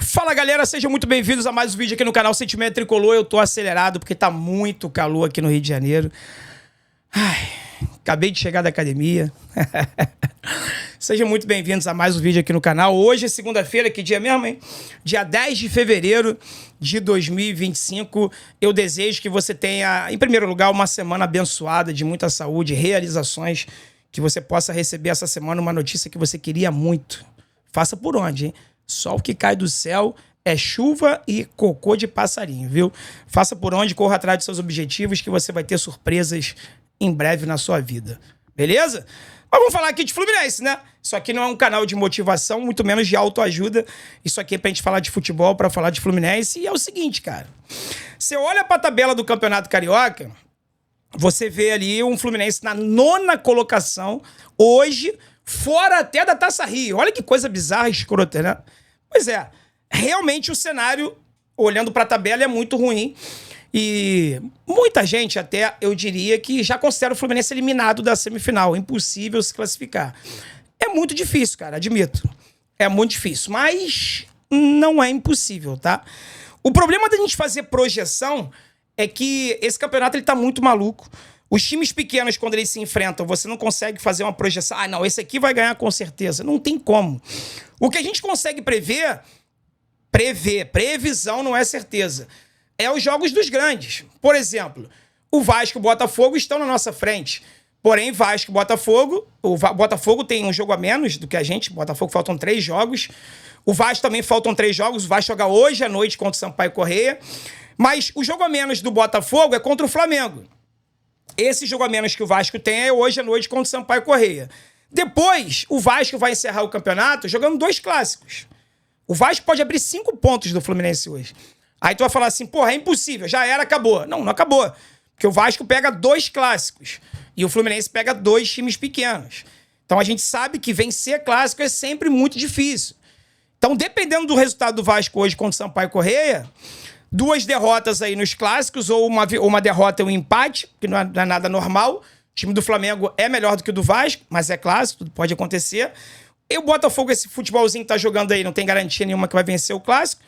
Fala galera, sejam muito bem-vindos a mais um vídeo aqui no canal Sentimento Tricolor. Eu tô acelerado porque tá muito calor aqui no Rio de Janeiro. Ai, acabei de chegar da academia. Sejam muito bem-vindos a mais um vídeo aqui no canal. Hoje é segunda-feira, que dia mesmo, hein? Dia 10 de fevereiro de 2025. Eu desejo que você tenha, em primeiro lugar, uma semana abençoada, de muita saúde, realizações, que você possa receber essa semana uma notícia que você queria muito. Faça por onde, hein? Sol que cai do céu é chuva e cocô de passarinho, viu? Faça por onde, corra atrás dos seus objetivos, que você vai ter surpresas em breve na sua vida. Beleza? Mas vamos falar aqui de Fluminense, né? Isso aqui não é um canal de motivação, muito menos de autoajuda. Isso aqui é pra gente falar de futebol, pra falar de Fluminense. E é o seguinte, cara. Você olha pra tabela do Campeonato Carioca, você vê ali um Fluminense na 9ª colocação, hoje, fora até da Taça Rio. Olha que coisa bizarra e escrota, né? Pois é, realmente o cenário, olhando pra tabela, é muito ruim. E muita gente até, eu diria, que já considera o Fluminense eliminado da semifinal. Impossível se classificar. É muito difícil, cara, admito. É muito difícil, mas não é impossível, tá? O problema da gente fazer projeção é que esse campeonato ele tá muito maluco. Os times pequenos, quando eles se enfrentam, você não consegue fazer uma projeção. Ah, não, esse aqui vai ganhar com certeza. Não tem como. O que a gente consegue prever, previsão não é certeza, é os jogos dos grandes. Por exemplo, o Vasco e o Botafogo estão na nossa frente. Porém, Vasco e Botafogo, o Botafogo tem um jogo a menos do que a gente. Botafogo faltam 3 jogos. O Vasco também faltam 3 jogos. O Vasco joga hoje à noite contra o Sampaio Corrêa. Mas o jogo a menos do Botafogo é contra o Flamengo. Esse jogo a menos que o Vasco tem é hoje à noite contra o Sampaio Corrêa. Depois, o Vasco vai encerrar o campeonato jogando 2 clássicos. O Vasco pode abrir 5 pontos do Fluminense hoje. Aí tu vai falar assim, porra, é impossível, já era, acabou. Não, não acabou. Porque o Vasco pega 2 clássicos e o Fluminense pega 2 times pequenos. Então a gente sabe que vencer clássico é sempre muito difícil. Então, dependendo do resultado do Vasco hoje contra o Sampaio Corrêa, 2 derrotas aí nos clássicos, ou uma derrota e um empate, que não é nada normal. O time do Flamengo é melhor do que o do Vasco, mas é clássico, tudo pode acontecer. E o Botafogo, esse futebolzinho que tá jogando aí, não tem garantia nenhuma que vai vencer o clássico.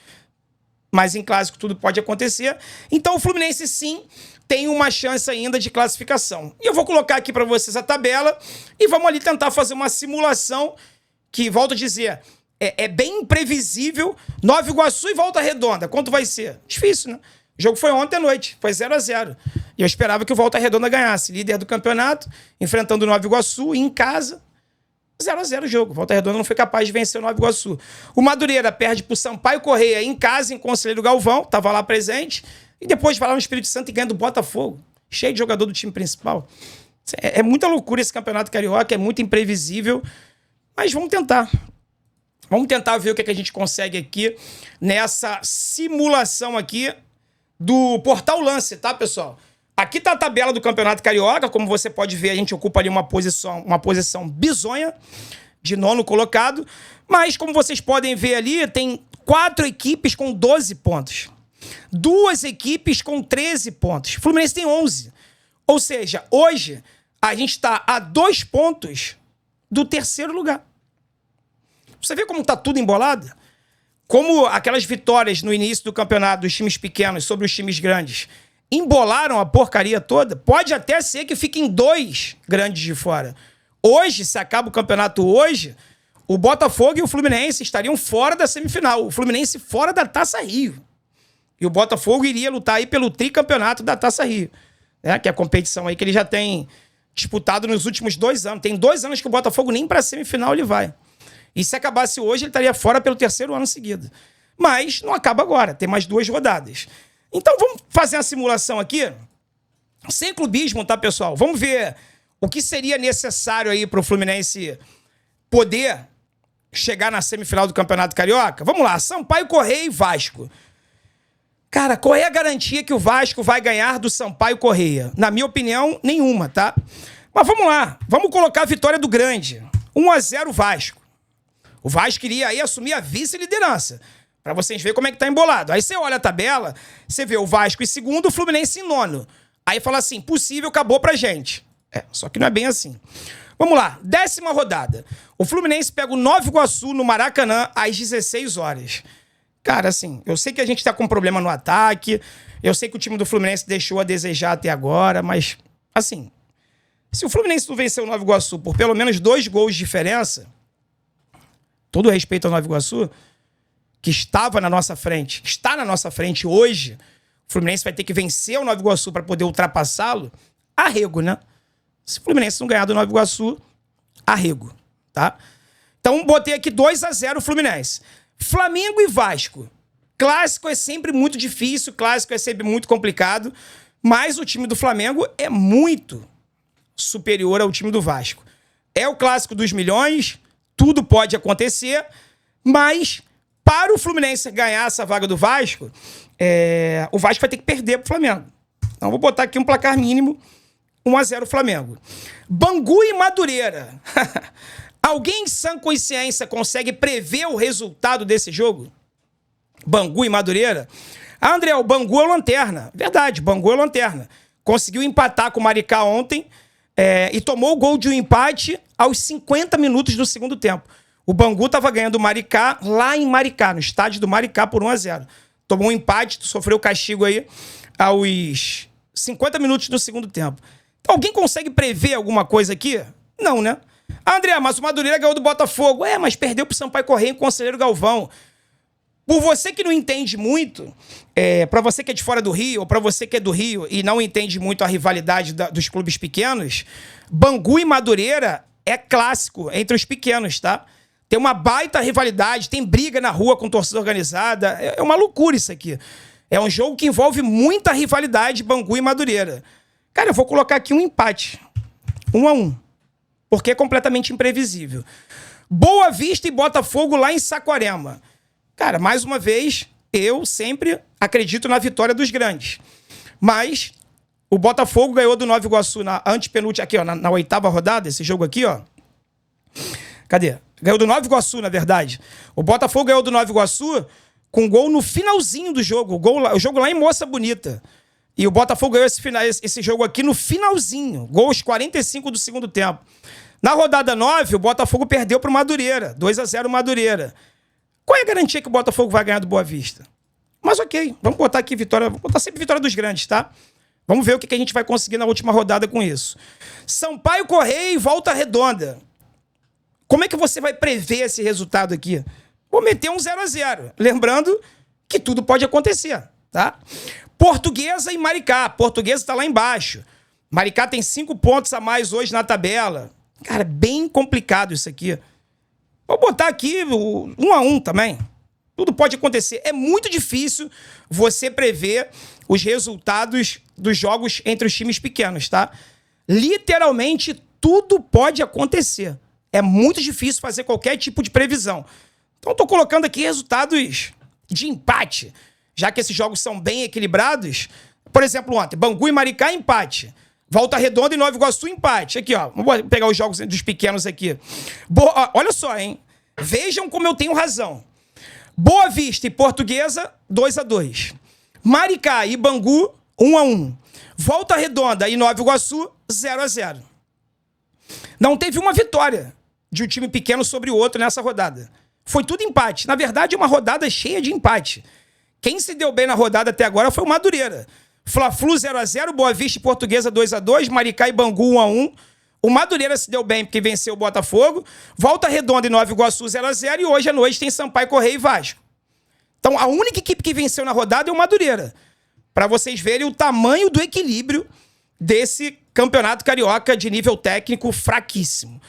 Mas em clássico tudo pode acontecer. Então o Fluminense, sim, tem uma chance ainda de classificação. E eu vou colocar aqui para vocês a tabela e vamos ali tentar fazer uma simulação que, volto a dizer, é bem imprevisível. Nova Iguaçu e Volta Redonda. Quanto vai ser? Difícil, né? O jogo foi ontem à noite. Foi 0-0. E eu esperava que o Volta Redonda ganhasse. Líder do campeonato, enfrentando o Nova Iguaçu, em casa. 0-0 o jogo. Volta Redonda não foi capaz de vencer o Nova Iguaçu. O Madureira perde pro Sampaio Corrêa em casa, em Conselheiro Galvão. Tava lá presente. E depois vai lá no Espírito Santo e ganha do Botafogo. Cheio de jogador do time principal. É muita loucura esse campeonato carioca. É muito imprevisível. Mas vamos tentar. Vamos tentar ver o que a gente consegue aqui nessa simulação aqui do Portal Lance, tá, pessoal? Aqui tá a tabela do Campeonato Carioca. Como você pode ver, a gente ocupa ali uma posição bizonha de 9º colocado. Mas, como vocês podem ver ali, tem 4 equipes com 12 pontos. 2 equipes com 13 pontos. Fluminense tem 11. Ou seja, hoje a gente tá a 2 pontos do 3º lugar. Você vê como tá tudo embolado? Como aquelas vitórias no início do campeonato dos times pequenos sobre os times grandes embolaram a porcaria toda, pode até ser que fiquem 2 grandes de fora. Hoje, se acaba o campeonato hoje, o Botafogo e o Fluminense estariam fora da semifinal. O Fluminense fora da Taça Rio. E o Botafogo iria lutar aí pelo tricampeonato da Taça Rio, né? Que é a competição aí que ele já tem disputado nos últimos 2 anos. Tem 2 anos que o Botafogo nem pra semifinal ele vai. E se acabasse hoje, ele estaria fora pelo 3º ano seguido. Mas não acaba agora, tem mais 2 rodadas. Então vamos fazer uma simulação aqui, sem clubismo, tá, pessoal? Vamos ver o que seria necessário aí para o Fluminense poder chegar na semifinal do Campeonato Carioca. Vamos lá, Sampaio Corrêa e Vasco. Cara, qual é a garantia que o Vasco vai ganhar do Sampaio Corrêa? Na minha opinião, nenhuma, tá? Mas vamos lá, vamos colocar a vitória do Grande. 1-0 Vasco. O Vasco queria aí assumir a vice-liderança. Pra vocês verem como é que tá embolado. Aí você olha a tabela, você vê o Vasco em 2º, o Fluminense em 9º. Aí fala assim, possível, acabou pra gente. Só que não é bem assim. Vamos lá, 10ª rodada. O Fluminense pega o Nova Iguaçu no Maracanã às 16 horas. Cara, assim, eu sei que a gente tá com problema no ataque, eu sei que o time do Fluminense deixou a desejar até agora, mas, assim, se o Fluminense não venceu o Nova Iguaçu por pelo menos 2 gols de diferença, todo respeito ao Nova Iguaçu, que estava na nossa frente, está na nossa frente hoje, o Fluminense vai ter que vencer o Nova Iguaçu para poder ultrapassá-lo, arrego, né? Se o Fluminense não ganhar do Nova Iguaçu, arrego, tá? Então, botei aqui 2-0 o Fluminense. Flamengo e Vasco. Clássico é sempre muito difícil, clássico é sempre muito complicado, mas o time do Flamengo é muito superior ao time do Vasco. É o clássico dos milhões, tudo pode acontecer, mas para o Fluminense ganhar essa vaga do Vasco, o Vasco vai ter que perder pro Flamengo. Então, vou botar aqui um placar mínimo, 1-0 Flamengo. Bangu e Madureira. Alguém em sã consciência consegue prever o resultado desse jogo? Bangu e Madureira? Ah, André, o Bangu é lanterna. Verdade, Bangu é lanterna. Conseguiu empatar com o Maricá ontem e tomou o gol de um empate aos 50 minutos do segundo tempo. O Bangu estava ganhando o Maricá lá em Maricá, no estádio do Maricá, por 1-0. Tomou um empate, sofreu castigo aí aos 50 minutos do segundo tempo. Então, alguém consegue prever alguma coisa aqui? Não, né? Ah, André, mas o Madureira ganhou do Botafogo. Mas perdeu pro Sampaio Corrêa e o Conselheiro Galvão. Por você que não entende muito, pra você que é de fora do Rio, ou pra você que é do Rio e não entende muito a rivalidade dos clubes pequenos, Bangu e Madureira é clássico entre os pequenos, tá? Tem uma baita rivalidade, tem briga na rua com torcida organizada. É uma loucura isso aqui. É um jogo que envolve muita rivalidade, Bangu e Madureira. Cara, eu vou colocar aqui um empate. 1-1. Porque é completamente imprevisível. Boa Vista e Botafogo lá em Saquarema. Cara, mais uma vez, eu sempre acredito na vitória dos grandes. Mas o Botafogo ganhou do Nova Iguaçu na antepenúltima, aqui, ó, na 8ª rodada, esse jogo aqui, ó. Cadê? Ganhou do Nova Iguaçu, na verdade. O Botafogo ganhou do Nova Iguaçu com gol no finalzinho do jogo. O jogo lá em Moça Bonita. E o Botafogo ganhou esse jogo aqui no finalzinho. Gol aos 45 do segundo tempo. Na rodada 9, o Botafogo perdeu para o Madureira. 2-0 Madureira. Qual é a garantia que o Botafogo vai ganhar do Boa Vista? Mas ok, vamos botar aqui vitória. Vamos botar sempre vitória dos grandes, tá? Vamos ver o que a gente vai conseguir na última rodada com isso. Sampaio Corrêa e Volta Redonda. Como é que você vai prever esse resultado aqui? Vou meter um 0-0. Lembrando que tudo pode acontecer, tá? Portuguesa e Maricá. Portuguesa está lá embaixo. Maricá tem 5 pontos a mais hoje na tabela. Cara, bem complicado isso aqui. Vou botar aqui 1-1 também. Tudo pode acontecer. É muito difícil você prever os resultados dos jogos entre os times pequenos, tá? Literalmente, tudo pode acontecer. É muito difícil fazer qualquer tipo de previsão. Então, estou colocando aqui resultados de empate. Já que esses jogos são bem equilibrados. Por exemplo, ontem, Bangu e Maricá, empate. Volta Redonda e Nova Iguaçu, empate. Aqui, ó. Vou pegar os jogos dos pequenos aqui. Olha só, hein? Vejam como eu tenho razão. Boa Vista e Portuguesa, 2-2. Maricá e Bangu, 1-1. Volta Redonda e Nova Iguaçu, 0-0. Não teve uma vitória de um time pequeno sobre o outro nessa rodada. Foi tudo empate. Na verdade, uma rodada cheia de empate. Quem se deu bem na rodada até agora foi o Madureira. Fla-Flu 0-0, Boa Vista e Portuguesa 2-2, Maricá e Bangu 1-1. O Madureira se deu bem porque venceu o Botafogo. Volta Redonda e Nova Iguaçu 0-0 e hoje à noite tem Sampaio Corrêa e Vasco. Então a única equipe que venceu na rodada é o Madureira. Para vocês verem o tamanho do equilíbrio desse campeonato carioca de nível técnico fraquíssimo.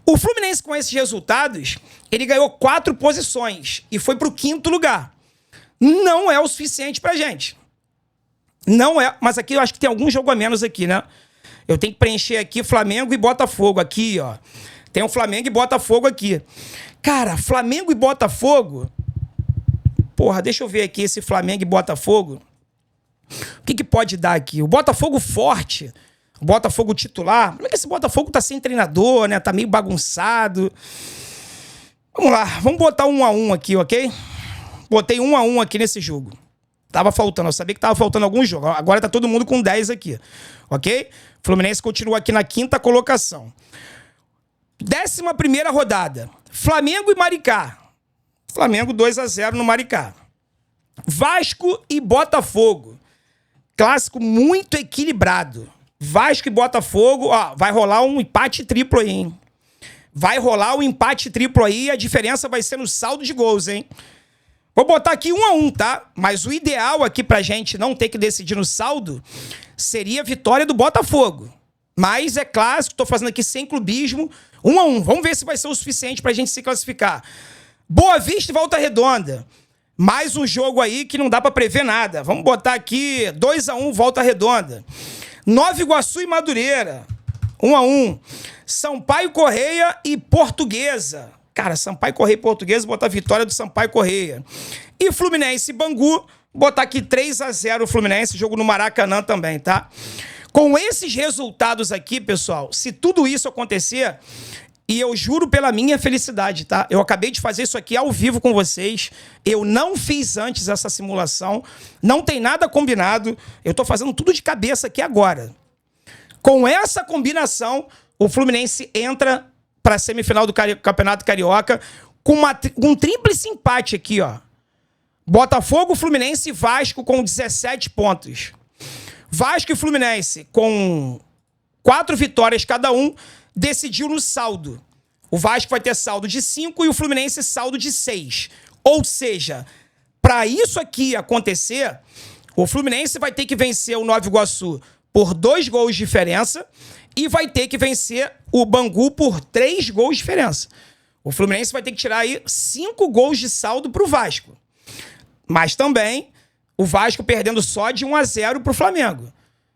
O Fluminense, com esses resultados, ele ganhou 4 posições e foi para o 5º lugar. Não é o suficiente pra gente. Não é, mas aqui eu acho que tem algum jogo a menos aqui, né? Eu tenho que preencher aqui Flamengo e Botafogo. Aqui, ó. Tem um Flamengo e Botafogo aqui. Cara, Flamengo e Botafogo... Porra, deixa eu ver aqui esse Flamengo e Botafogo. O que pode dar aqui? O Botafogo forte, o Botafogo titular. Como é que esse Botafogo tá sem treinador, né? Tá meio bagunçado. Vamos lá, vamos botar 1-1 aqui, ok? Botei 1-1 aqui nesse jogo. Tava faltando, eu sabia que tava faltando algum jogo. Agora tá todo mundo com 10 aqui, ok? Fluminense continua aqui na 5ª colocação. 11ª rodada. Flamengo e Maricá. Flamengo 2-0 no Maricá. Vasco e Botafogo. Clássico muito equilibrado. Vasco e Botafogo, ó, vai rolar um empate triplo aí, hein? Vai rolar um empate triplo aí, a diferença vai ser no saldo de gols, hein? Vou botar aqui 1-1, tá? Mas o ideal aqui pra gente não ter que decidir no saldo seria a vitória do Botafogo. Mas é clássico, tô fazendo aqui sem clubismo. 1-1. Vamos ver se vai ser o suficiente pra gente se classificar. Boa Vista e Volta Redonda. Mais um jogo aí que não dá pra prever nada. Vamos botar aqui 2-1, Volta Redonda. Nova Iguaçu e Madureira. 1-1. Sampaio Correia e Portuguesa. Cara, Sampaio Correia e Portuguesa, botar a vitória do Sampaio Correia. E Fluminense e Bangu, botar aqui 3-0 o Fluminense, jogo no Maracanã também, tá? Com esses resultados aqui, pessoal, se tudo isso acontecer, e eu juro pela minha felicidade, tá? Eu acabei de fazer isso aqui ao vivo com vocês, eu não fiz antes essa simulação, não tem nada combinado, eu tô fazendo tudo de cabeça aqui agora. Com essa combinação, o Fluminense entra para a semifinal do Campeonato Carioca com um tríplice empate aqui, ó. Botafogo, Fluminense e Vasco com 17 pontos. Vasco e Fluminense com 4 vitórias cada um, decidiu no saldo. O Vasco vai ter saldo de 5 e o Fluminense saldo de 6. Ou seja, para isso aqui acontecer, o Fluminense vai ter que vencer o Nova Iguaçu por 2 gols de diferença e vai ter que vencer o Bangu por 3 gols de diferença. O Fluminense vai ter que tirar aí 5 gols de saldo pro Vasco. Mas também o Vasco perdendo só de 1-0 pro Flamengo.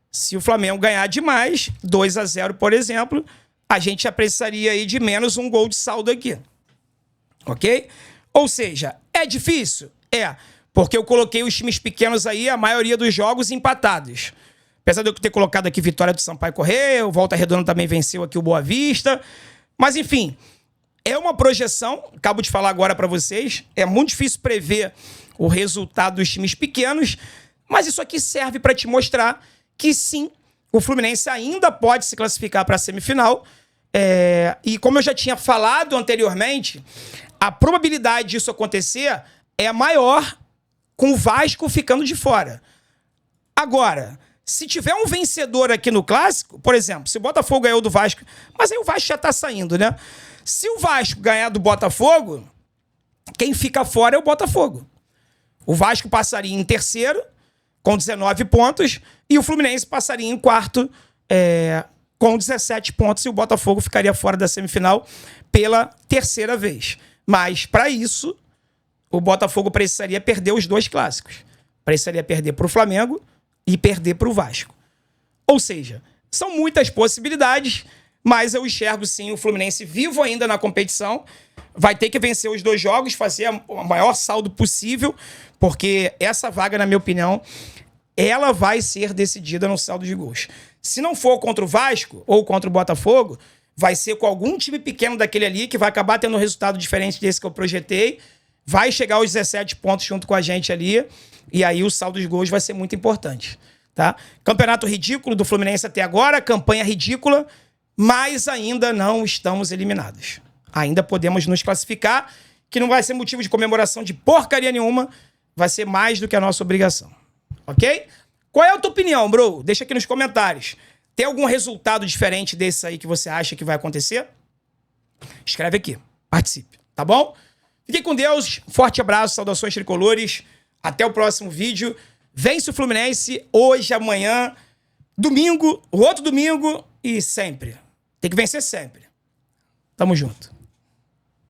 Se o Flamengo ganhar demais, 2-0, por exemplo, a gente já precisaria aí de menos 1 gol de saldo aqui. Ok? Ou seja, é difícil? É. Porque eu coloquei os times pequenos aí, a maioria dos jogos empatados. Apesar de eu ter colocado aqui vitória do Sampaio Correia, o Volta Redonda também venceu aqui o Boa Vista. Mas, enfim, é uma projeção, acabo de falar agora para vocês, é muito difícil prever o resultado dos times pequenos, mas isso aqui serve para te mostrar que, sim, o Fluminense ainda pode se classificar para a semifinal. E como eu já tinha falado anteriormente, a probabilidade disso acontecer é maior com o Vasco ficando de fora. Agora, se tiver um vencedor aqui no Clássico, por exemplo, se o Botafogo ganhou do Vasco, mas aí o Vasco já tá saindo, né? Se o Vasco ganhar do Botafogo, quem fica fora é o Botafogo. O Vasco passaria em terceiro, com 19 pontos, e o Fluminense passaria em quarto, com 17 pontos, e o Botafogo ficaria fora da semifinal pela terceira vez. Mas, para isso, o Botafogo precisaria perder os 2 clássicos. Precisaria perder para o Flamengo e perder para o Vasco. Ou seja, são muitas possibilidades, mas eu enxergo sim o Fluminense vivo ainda na competição, vai ter que vencer os 2 jogos, fazer o maior saldo possível, porque essa vaga, na minha opinião, ela vai ser decidida no saldo de gols. Se não for contra o Vasco ou contra o Botafogo, vai ser com algum time pequeno daquele ali que vai acabar tendo um resultado diferente desse que eu projetei, vai chegar aos 17 pontos junto com a gente ali, e aí o saldo de gols vai ser muito importante, tá? Campeonato ridículo do Fluminense até agora, campanha ridícula, mas ainda não estamos eliminados. Ainda podemos nos classificar, que não vai ser motivo de comemoração de porcaria nenhuma, vai ser mais do que a nossa obrigação, ok? Qual é a tua opinião, bro? Deixa aqui nos comentários. Tem algum resultado diferente desse aí que você acha que vai acontecer? Escreve aqui, participe, tá bom? Fiquem com Deus, forte abraço, saudações tricolores, até o próximo vídeo. Vence o Fluminense hoje, amanhã, domingo, o outro domingo e sempre. Tem que vencer sempre. Tamo junto.